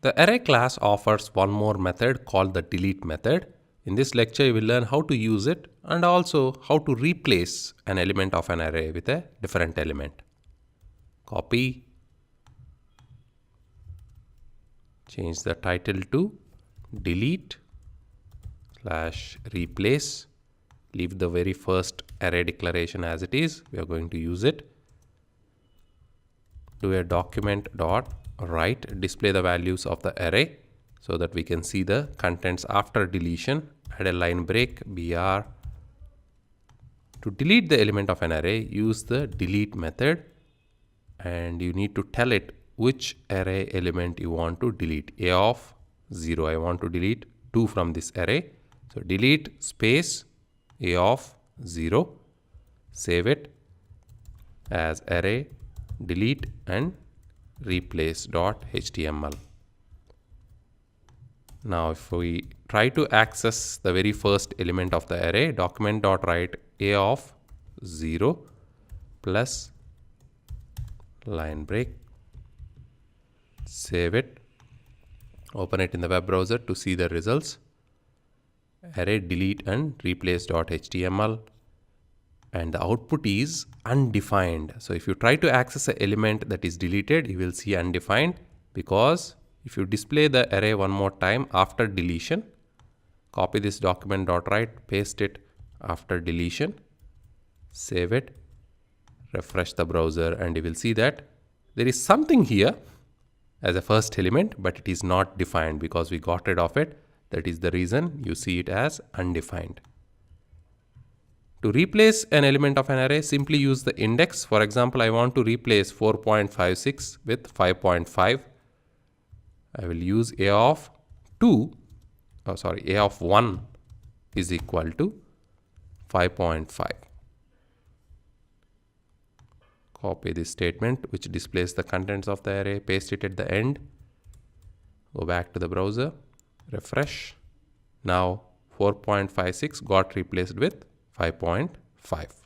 The array class offers one more method called the delete method. In this lecture, you will learn how to use it and also how to replace an element of an array with a different element. Copy. Change the title to delete / replace. Leave the very first array declaration as it is. We are going to use it. Do a document dot write, display the values of the array so that we can see the contents after deletion. Add a line break br. To delete the element of an array, use the delete method and you need to tell it which array element you want to delete. A of 0. I want to delete 2 from this array. So delete space A of 0. Save it as array delete and replace.html. Now if we try to access the very first element of the array, document.write A of 0 plus line break. Save it. Open it in the web browser to see the results. Array delete and replace.html. And the output is undefined. So if you try to access an element that is deleted, you will see undefined, because if you display the array one more time after deletion, copy this document.write, paste it after deletion, save it, refresh the browser, and you will see that there is something here as a first element, but it is not defined because we got rid of it. That is the reason you see it as undefined. To replace an element of an array, simply use the index. For example, I want to replace 4.56 with 5.5. I will use A of 1 is equal to 5.5. Copy this statement which displays the contents of the array, paste it at the end. Go back to the browser, refresh. Now 4.56 got replaced with 5.5.